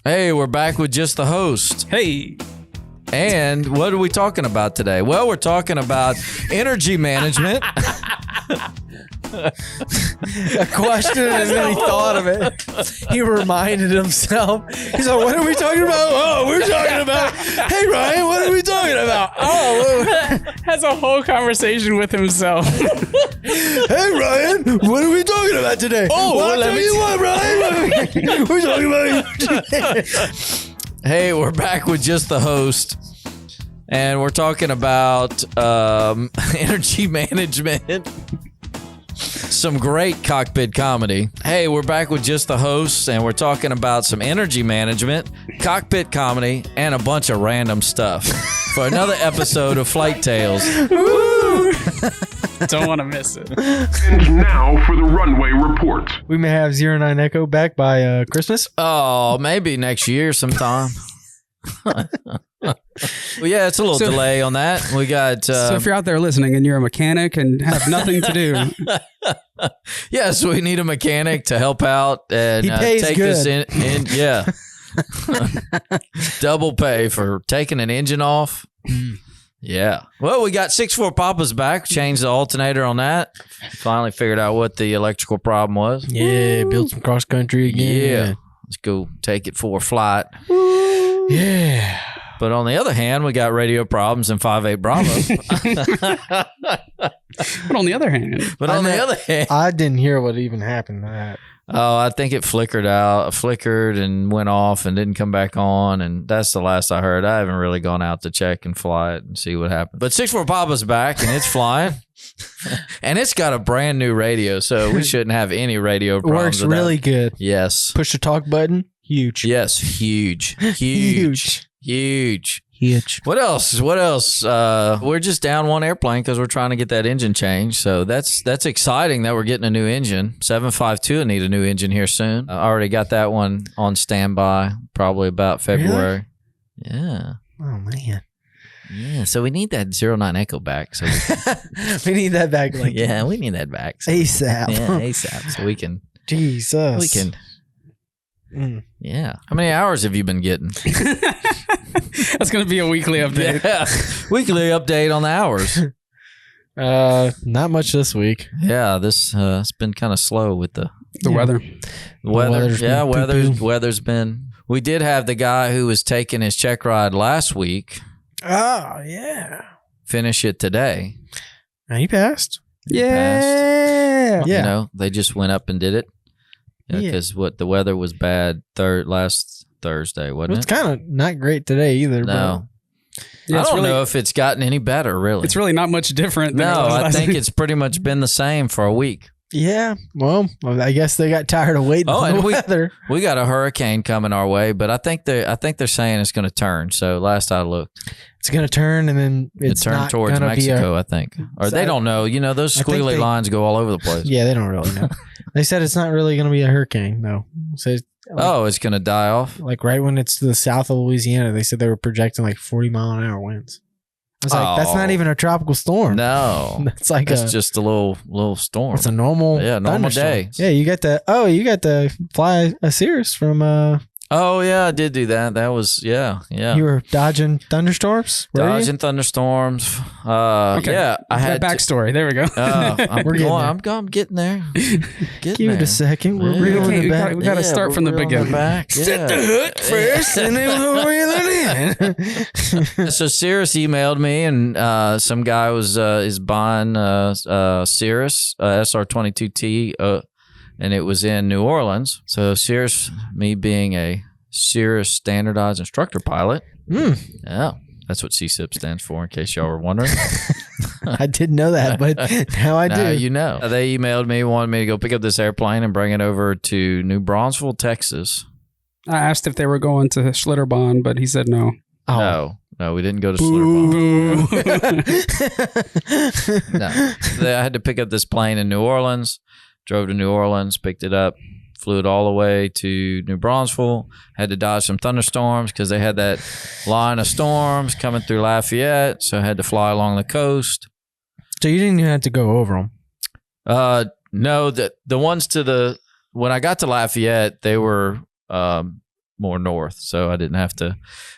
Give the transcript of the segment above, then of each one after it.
Hey, we're back with just the host. Hey. And what are we talking about today? Well, we're talking about energy management. A question, and then he thought of it. He reminded himself. He's like, what are we talking about? Oh, we're talking about, hey, Ryan, what are we talking about? Oh, Has a whole conversation with himself. hey, Ryan, what are we talking about today? Oh, well, I'll tell you what, Ryan. We're talking about Hey, we're back with just the host. And we're talking about energy management. Some great cockpit comedy. Hey, we're back with just the hosts, and we're talking about some energy management, cockpit comedy, and a bunch of random stuff for another episode of Flight Tales. Don't want to miss it. And now for the runway report. We may have 09 Echo back by Christmas. Oh, maybe next year sometime. Well, yeah, it's a little delay on that. We got. So if you're out there listening and you're a mechanic and have nothing to do, yes, we need a mechanic to help out and He pays take good. this in. Yeah, double pay for taking an engine off. Yeah. Well, we got 6-4 Papa's back. Changed the alternator on that. Finally figured out what the electrical problem was. Yeah, build some cross country again. Yeah. Let's go take it for a flight. Yeah. But on the other hand, we got radio problems in 5-8 Bravo. but on the other hand, I didn't hear what even happened to that. Oh, I think it flickered and went off and didn't come back on. And that's the last I heard. I haven't really gone out to check and fly it and see what happened. But 6-4 Papa's back and it's flying. And it's got a brand new radio, so we shouldn't have any radio problems. Works really good. Yes. Push the talk button. Huge. Yes. Huge. Huge. What else? We're just down one airplane because we're trying to get that engine changed. So that's exciting that we're getting a new engine. 752 will need a new engine here soon. I already got that one on standby, probably about February. Really? Yeah. Oh, man. Yeah, so we need that 09 Echo back. So we need that back. Like yeah, we need that back. So ASAP. Yeah, ASAP. So we can. Jesus. We can. Yeah. How many hours have you been getting? That's going to be a weekly update. Yeah. Weekly update on the hours. Not much this week. Yeah, this it's been kind of slow with the weather. Weather's been. We did have the guy who was taking his check ride last week. Oh, yeah. Finish it today. And he passed. Yeah. You know, they just went up and did it. Because the weather was bad last Thursday, wasn't it? It's kind of not great today either. No. Yeah, I don't know if it's gotten any better, really. It's really not much different than I think it's pretty much been the same for a week. Yeah. Well, I guess they got tired of waiting for the weather. We got a hurricane coming our way, but I think they're saying it's going to turn. So last I looked, it's going to turn and then it's turn towards Mexico, I think. Or they don't know. You know, those squiggly lines go all over the place. Yeah, they don't really know. They said it's not really going to be a hurricane, though. So it's going to die off? Like right when it's to the south of Louisiana, they said they were projecting like 40-mile-an-hour winds. I was like, that's not even a tropical storm. No. That's just a little storm. It's a normal day. Yeah, you got to fly a Cirrus from Oh yeah, I did do that. That was yeah. You were dodging thunderstorms? Thunderstorms. Okay. Yeah, I had backstory. There we go. I'm getting there. Give it a second. We're reeling it back. We got to start from the beginning. Set the hook first, and then we'll reel it in. So Cirrus emailed me, and some guy is buying Cirrus SR22T. And it was in New Orleans. So Cirrus, me being a Cirrus Standardized Instructor Pilot. Yeah, that's what CSIP stands for, in case y'all were wondering. I didn't know that, but now I do. You know. They emailed me, wanted me to go pick up this airplane and bring it over to New Braunfels, Texas. I asked if they were going to Schlitterbahn, but he said no. Oh. No, we didn't go to Schlitterbahn. No. I had to pick up this plane in New Orleans. Drove to New Orleans, picked it up, flew it all the way to New Braunfels. Had to dodge some thunderstorms because they had that line of storms coming through Lafayette, so I had to fly along the coast. So you didn't even have to go over them? No, the ones when I got to Lafayette, they were more north, so I didn't have to.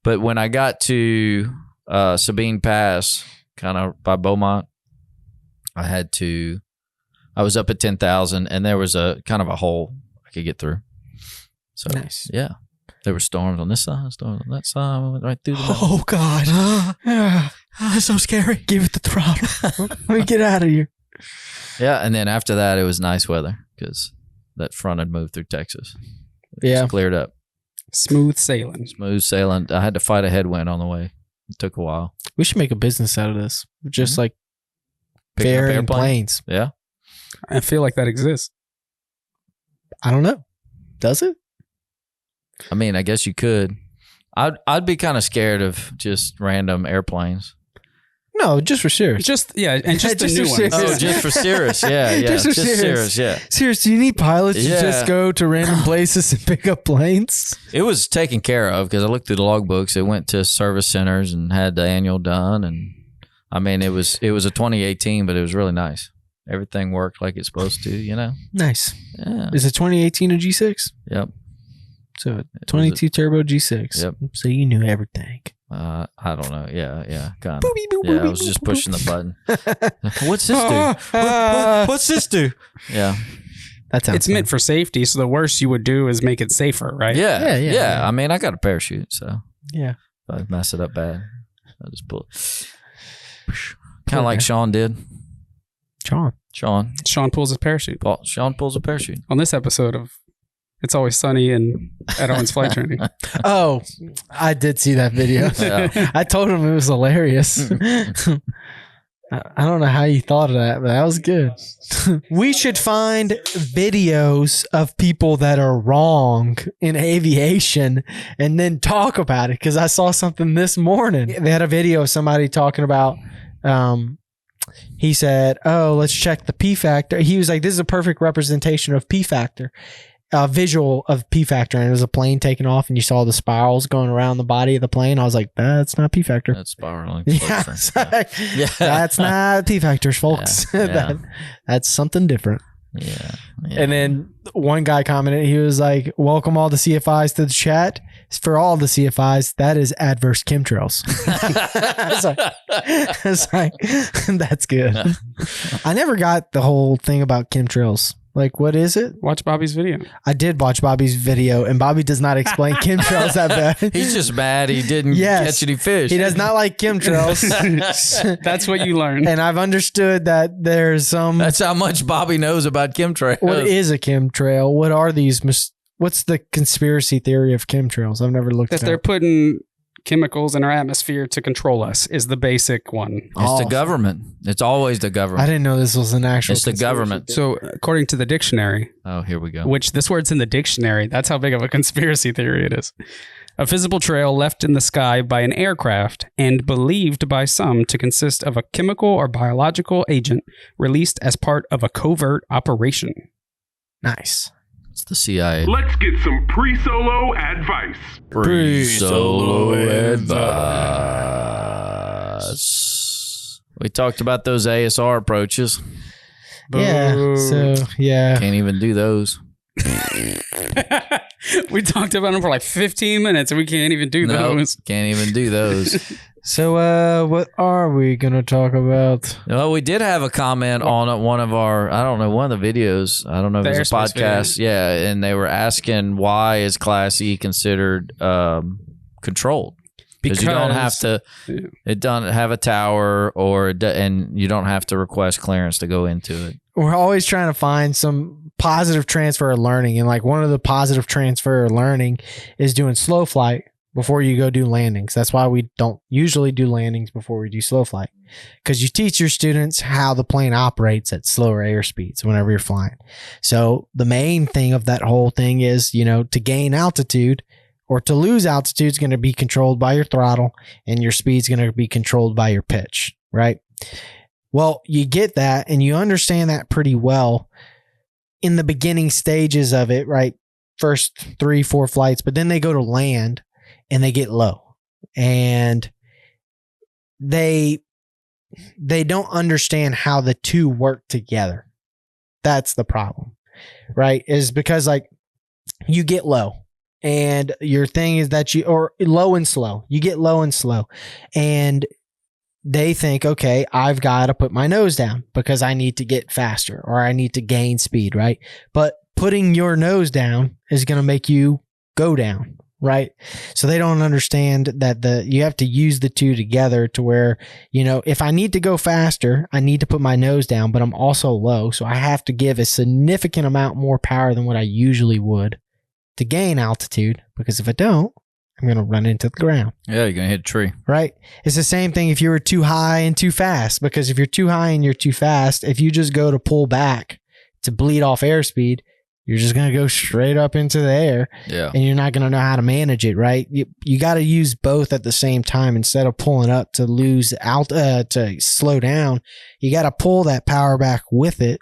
But when I got to Sabine Pass, kind of by Beaumont, I was up at 10,000, and there was a kind of a hole I could get through. So Nice. yeah, there were storms on this side, storms on that side. I went right through the mountain. Oh God. That's so scary. Give it the throttle. Let me get out of here. Yeah, and then after that, it was nice weather because that front had moved through Texas. It Yeah. was cleared up. Smooth sailing. Smooth sailing. I had to fight a headwind on the way. It took a while. We should make a business out of this. Just like Picking up ferrying airplanes. planes. Yeah. I feel like that exists. I don't know. Does it? I mean, I guess you could. I'd be kind of scared of just random airplanes. No, just for serious. Just the Just new for ones. serious. Oh, just for Cirrus. Yeah. Just for Just Cirrus. Cirrus. Yeah. Seriously, you need pilots to Yeah. just go to random places and pick up planes? It was taken care of because I looked through the logbooks. It went to service centers and had the annual done. And I mean, it was a 2018, but it was really nice. Everything worked like it's supposed to, you know? Nice. Yeah. Is it 2018 a G6? Yep. So 22 turbo G6. Yep. So you knew everything. I don't know. Yeah. Kind of. Boopy, boop, Yeah, I boopy, was just boop, pushing boop. the button. What's this do? What's this do? Yeah. That sounds It's meant for safety, so the worst you would do is make it safer, right? Yeah. I mean, I got a parachute, so Yeah. if I mess it up bad, I just pull it. Kind of like Sean did. Sean. Sean pulls his parachute. Sean pulls a parachute. On this episode of It's Always Sunny at Owens Flight Training. Oh, I did see that video. Yeah. I told him it was hilarious. I don't know how you thought of that, but that was good. We should find videos of people that are wrong in aviation and then talk about it, because I saw something this morning. They had a video of somebody talking about, he said, oh, let's check the P factor. He was like, this is a perfect representation of P factor. Visual of P factor, and it was a plane taking off, and you saw the spirals going around the body of the plane. I was like, that's not P factor. That's spiraling. Yeah, Yeah. that's not P factors, folks. Yeah. That's something different. Yeah. And then one guy commented, he was like, welcome all the CFIs to the chat. For all the CFIs, that is adverse chemtrails. I was like, that's good. I never got the whole thing about chemtrails. Like, what is it? Watch Bobby's video. I did watch Bobby's video, and Bobby does not explain chemtrails that bad. He's just mad he didn't catch any fish. He does not like chemtrails. That's what you learn. And I've understood that there's some... That's how much Bobby knows about chemtrails. What is a chemtrail? What are these... What's the conspiracy theory of chemtrails? I've never looked That at they're it. putting chemicals in our atmosphere to control us is the basic one. It's the government. It's always the I government. didn't know this was an actual It's the conspiracy government. theory. So according to the dictionary, Oh, here we go. which this word's in the dictionary, that's how big of a conspiracy theory it is. A visible trail left in the sky by an aircraft and believed by some to consist of a chemical or biological agent released as part of a covert operation. Nice. It's the CIA. Let's get some pre-solo advice. Pre-solo advice. We talked about those ASR approaches. Yeah. So, yeah. Can't even do those. We talked about them for like 15 minutes and we can't even do Nope, those. can't even do those. So, what are we going to talk about? Well, we did have a comment on one of our, I don't know, one of the videos. I don't know if The it was a airspace podcast. video. Yeah, and they were asking why is Class E considered controlled? Because you don't have to. Yeah. It doesn't have a tower, and you don't have to request clearance to go into it. We're always trying to find some positive transfer of learning. And like one of the positive transfer of learning is doing slow flight before you go do landings. That's why we don't usually do landings before we do slow flight, because you teach your students how the plane operates at slower airspeeds whenever you're flying. So the main thing of that whole thing is, to gain altitude or to lose altitude is going to be controlled by your throttle, and your speed's going to be controlled by your pitch, right? Well, you get that and you understand that pretty well in the beginning stages of it, right? First 3-4 flights, but then they go to land and they get low, and they don't understand how the two work together. That's the problem, right? Is because like you get low and your thing is that or low and slow. You get low and slow, and they think, okay, I've got to put my nose down because I need to get faster or I need to gain speed, right? But putting your nose down is going to make you go down, right? So they don't understand that you have to use the two together to where, if I need to go faster, I need to put my nose down, but I'm also low. So I have to give a significant amount more power than what I usually would to gain altitude, because if I don't, I'm going to run into the ground. Yeah, you're going to hit a tree. Right? It's the same thing if you were too high and too fast, because if you're too high and you're too fast, if you just go to pull back to bleed off airspeed, you're just going to go straight up into the air. Yeah. And you're not going to know how to manage it, right? You got to use both at the same time. Instead of pulling up to lose out, to slow down, you got to pull that power back with it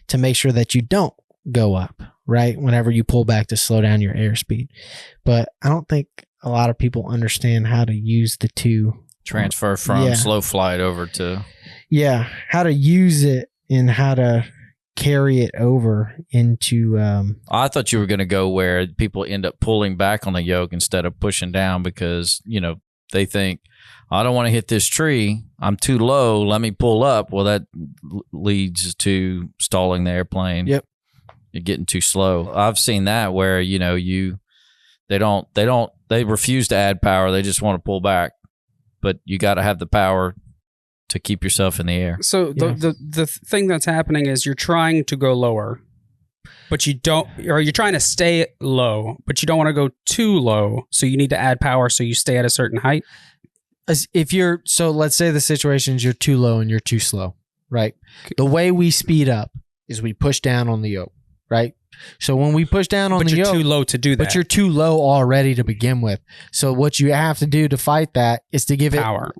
to make sure that you don't go up, right? Whenever you pull back to slow down your airspeed. But I don't think a lot of people understand how to use the two. Transfer from slow flight over to. Yeah. How to use it and how to carry it over into. I thought you were going to go where people end up pulling back on the yoke instead of pushing down because, they think, I don't want to hit this tree. I'm too low. Let me pull up. Well, that leads to stalling the airplane. Yep. You're getting too slow. I've seen that where, they refuse to add power. They just want to pull back, but you got to have the power to keep yourself in the air. So the thing that's happening is you're trying to go lower, but you don't, or you're trying to stay low, but you don't want to go too low. So you need to add power so you stay at a certain height. So let's say the situation is you're too low and you're too slow, right? The way we speed up is we push down on the yoke, right? So when we push down on the yoke, but you're too low to do that. But you're too low already to begin with. So what you have to do to fight that is to give power.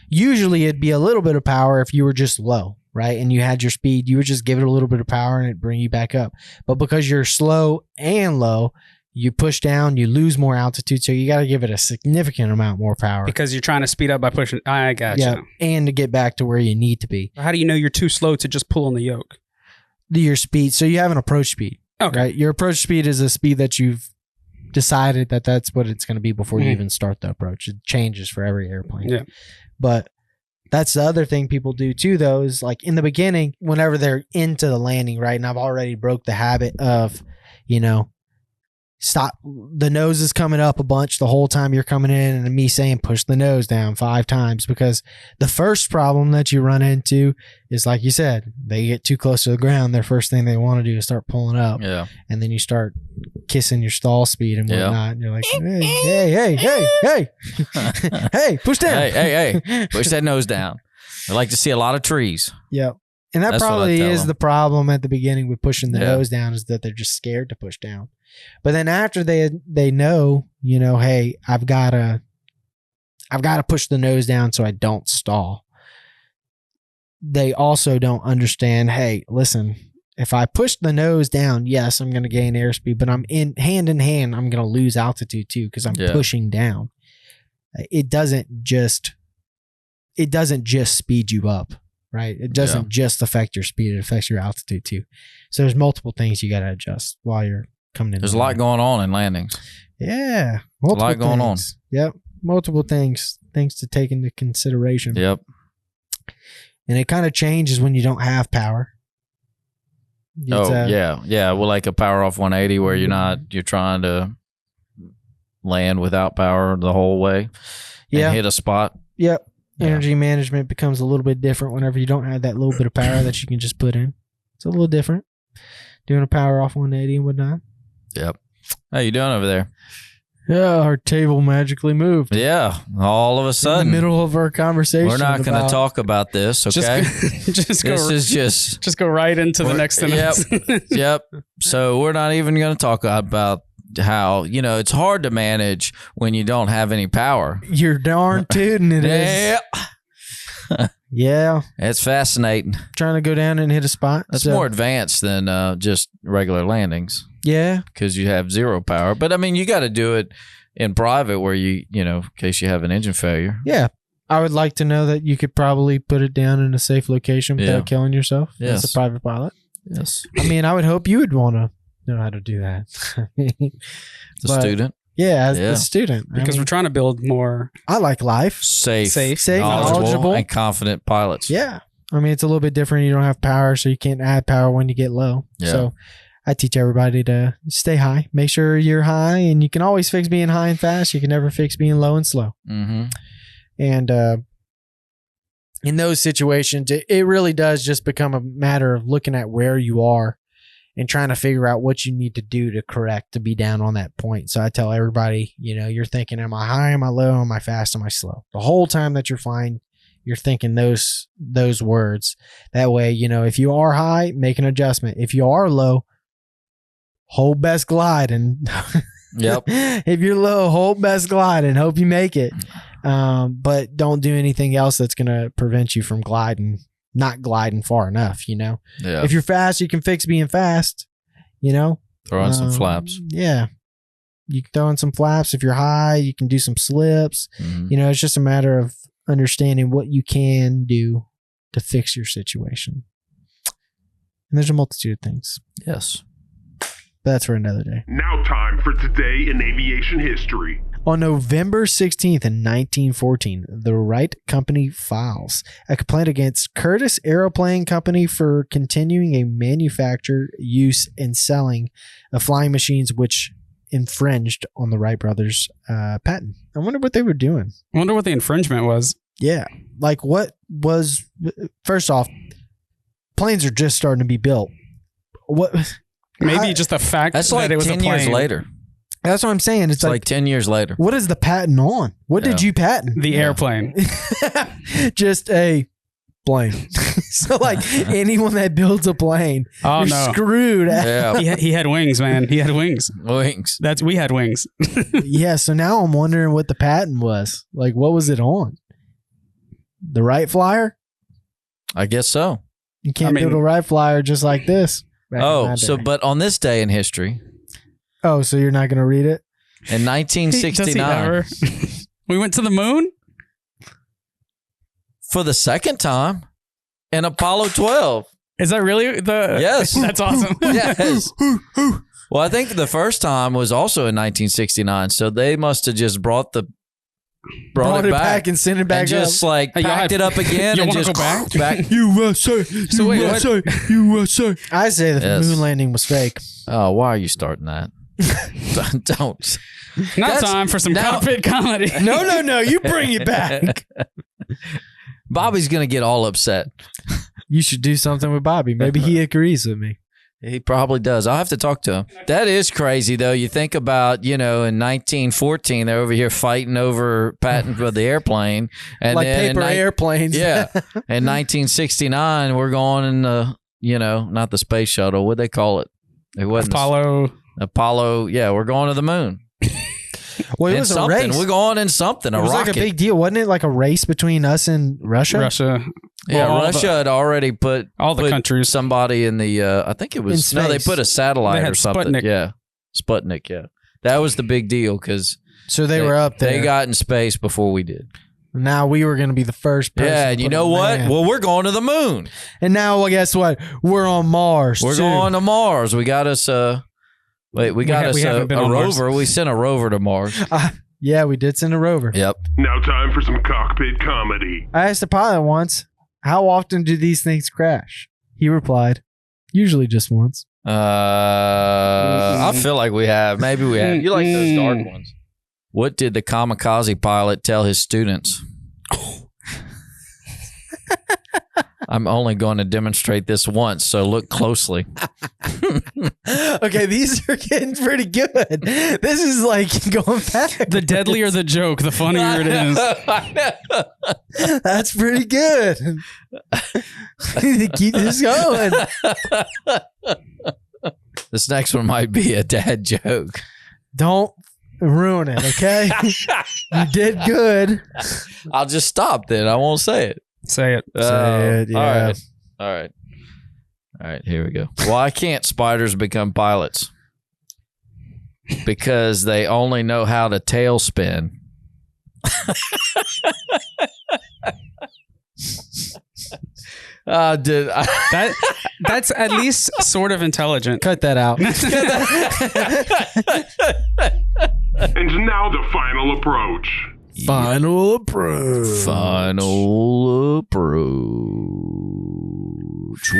Usually it'd be a little bit of power if you were just low, right? And you had your speed, you would just give it a little bit of power and it'd bring you back up. But because you're slow and low, you push down, you lose more altitude. So you got to give it a significant amount more power. Because you're trying to speed up by pushing. I got you. And to get back to where you need to be. How do you know you're too slow to just pull on the yoke? Your speed. So you have an approach speed. Okay. Right? Your approach speed is a speed that you've decided that's what it's going to be before you even start the approach. It changes for every airplane. Yeah. But that's the other thing people do too, though, is like in the beginning, whenever they're into the landing, right? And I've already broke the habit of, stop. The nose is coming up a bunch the whole time you're coming in, and me saying push the nose down 5 times, because the first problem that you run into is, like you said, they get too close to the ground. Their first thing they want to do is start pulling up. Yeah. And then you start kissing your stall speed and whatnot. And you're like, hey, hey, push down. Hey, push that nose down. I like to see a lot of trees. Yep. And that's probably is the problem at the beginning with pushing the nose down, is that they're just scared to push down. But then after they know, hey, I've got to push the nose down so I don't stall. They also don't understand, hey, listen, if I push the nose down, yes, I'm going to gain airspeed, but I'm in hand, I'm going to lose altitude too because I'm pushing down. It doesn't just speed you up, right? It doesn't just affect your speed; it affects your altitude too. So there's multiple things you got to adjust while you're coming in. There's a lot going on in landings. Yeah, a lot going on. Yep, multiple things to take into consideration. Yep. And it kind of changes when you don't have power. Yeah. Well, like a power off 180 where you're trying to land without power the whole way. And hit a spot. Yep. Energy management becomes a little bit different whenever you don't have that little bit of power that you can just put in. It's a little different. Doing a power off 180 and whatnot. Yep. How you doing over there? Yeah, our table magically moved. Yeah, all of a sudden. In the middle of our conversation. We're not going to talk about this, okay? Just go right into the next sentence. Yep. So we're not even going to talk about how, it's hard to manage when you don't have any power. You're darn tootin' it is. Yeah. It's fascinating. Trying to go down and hit a spot. It's more advanced than just regular landings. Yeah. Because you have zero power. But, I mean, you got to do it in private where in case you have an engine failure. Yeah. I would like to know that you could probably put it down in a safe location without killing yourself. Yes. As a private pilot. Yes. I mean, I would hope you would want to know how to do that. The student. Yeah, as the student. Because we're trying to build more I like life. Safe, knowledgeable, and confident pilots. Yeah. I mean, it's a little bit different. You don't have power, so you can't add power when you get low. Yeah. So I teach everybody to stay high. Make sure you're high, and you can always fix being high and fast. You can never fix being low and slow. Mm-hmm. And in those situations, it really does just become a matter of looking at where you are and trying to figure out what you need to do to correct to be down on that point. So I tell everybody, you're thinking, am I high? Am I low? Am I fast? Am I slow? The whole time that you're flying, you're thinking those words. That way, if you are high, make an adjustment. If you are low, hold best glide. And Yep. If you're low, hold best glide and hope you make it. But don't do anything else that's going to prevent you from not gliding far enough, Yeah. If you're fast, you can fix being fast, Throw on some flaps. Yeah. You can throw in some flaps. If you're high, you can do some slips. Mhm. It's just a matter of understanding what you can do to fix your situation. And there's a multitude of things. Yes. But that's for another day. Now time for Today in Aviation History. On November 16th in 1914, the Wright Company files a complaint against Curtiss Aeroplane Company for continuing a manufacture, use, and selling of flying machines which infringed on the Wright brothers' patent. I wonder what they were doing. I wonder what the infringement was. Yeah. Like first off, planes are just starting to be built. Maybe just the fact That's that like it was 10 a plane. years later. That's what I'm saying. It's Like 10 years later. what is the patent on? What did you patent? The airplane. Just a plane. So anyone that builds a plane, Oh, you're no. screwed. Yeah. He had wings, man. He had wings. Wings. We had wings. Yeah. So now I'm wondering what the patent was. What was it on? The Wright Flyer? I guess so. You can't build a Wright Flyer just like this. back in my day. But on this day in history, Oh, so you're not going to read it? in Does he 1969, ever? We went to the moon? for the second time, in Apollo 12. Is that really the... Yes. That's awesome. Yes. Well, I think the first time was also in 1969, so they must have just brought it back and sent it back and just up. Hey, packed it up again you and wanna just go back? USA. So wait, USA. USA. I say that Yes. the moon landing was fake. Oh, why are you starting that? Don't. Now That's- time for some now- cockpit comedy. No. You bring it back. Bobby's gonna get all upset. You should do something with Bobby. Maybe he agrees with me. He probably does. I'll have to talk to him. That is crazy, though. You think about, in 1914, they're over here fighting over patent for the airplane, and Like then paper in airplanes. 1969, we're going in the, not the space shuttle. What'd they call it? It wasn't Apollo. Yeah, we're going to the moon. Well, it In was a something. race. We're going in something. It was rocket. like a big deal, wasn't it? Like a race between us and Russia. Yeah, Well, Russia had already put countries. somebody in the. I think it was In no. They space. put a satellite They had or something. Sputnik. Yeah, Sputnik. Yeah, that was the big deal because So they were up there. They got in space before we did. Now we were going to be the first person. Yeah, to and you put know a what? man. Well, we're going to the moon. And now, well, guess what? We're on Mars. We're too. going to Mars. We got us. We got us haven't been a on Mars. rover. We sent a rover to Mars. Yeah, we did send a rover. Yep. Now time for some cockpit comedy. I asked the pilot once, how often do these things crash? He replied, usually just once. I feel like we have. Maybe we have. You like those dark ones. What did the kamikaze pilot tell his students? I'm only going to demonstrate this once, so look closely. Okay, these are getting pretty good. This is like going back. The deadlier the joke, the funnier it is. That's pretty good. Keep this going. This next one might be a dad joke. Don't ruin it, okay? You did good. I'll just stop then. I won't say it. Say it. Say it, yeah. All right. Here we go. Why can't spiders become pilots? Because they only know how to tail spin. Did I? That's at least sort of intelligent. Cut that out. And now the final approach. Final approach. Final approach.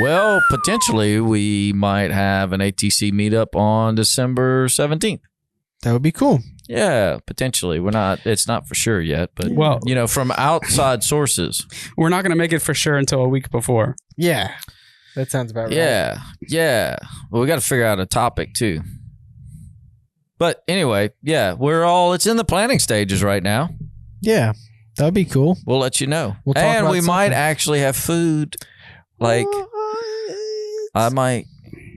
Well, potentially we might have an ATC meetup on December 17th. That would be cool. Yeah, potentially. It's not for sure yet, but Well, from outside sources. we're not going to make it for sure until a week before. Yeah. That sounds about right. Yeah. Yeah. Well, we got to figure out a topic too. But anyway, yeah, it's in the planning stages right now. Yeah. That would be cool. We'll let you know. We'll talk and about we might something. actually have food. Like, I might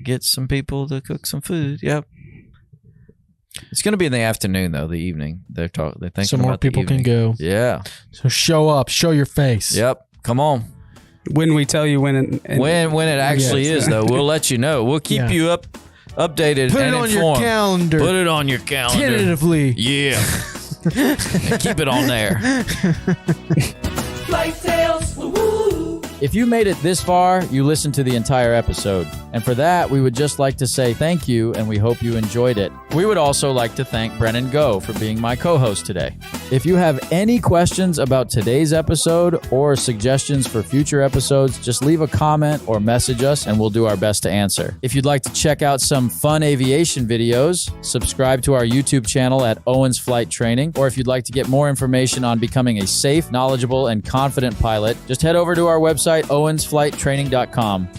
get some people to cook some food. Yep. It's going to be in the afternoon, though, the evening. They're thinking So more about the people can evening. go. Yeah. So show up. Show your face. Yep. Come on. When we tell you when When it actually Yes. is, though, we'll let you know. We'll keep Yeah. you updated Put and it on your informed. calendar. Put it on your calendar. Tentatively. Yeah. And keep it on there. Flight Tales, woo-woo. If you made it this far, you listened to the entire episode. And for that, we would just like to say thank you, and we hope you enjoyed it. We would also like to thank Brennan Go for being my co-host today. If you have any questions about today's episode or suggestions for future episodes, just leave a comment or message us, and we'll do our best to answer. If you'd like to check out some fun aviation videos, subscribe to our YouTube channel at Owens Flight Training. Or if you'd like to get more information on becoming a safe, knowledgeable, and confident pilot, just head over to our website, owensflighttraining.com.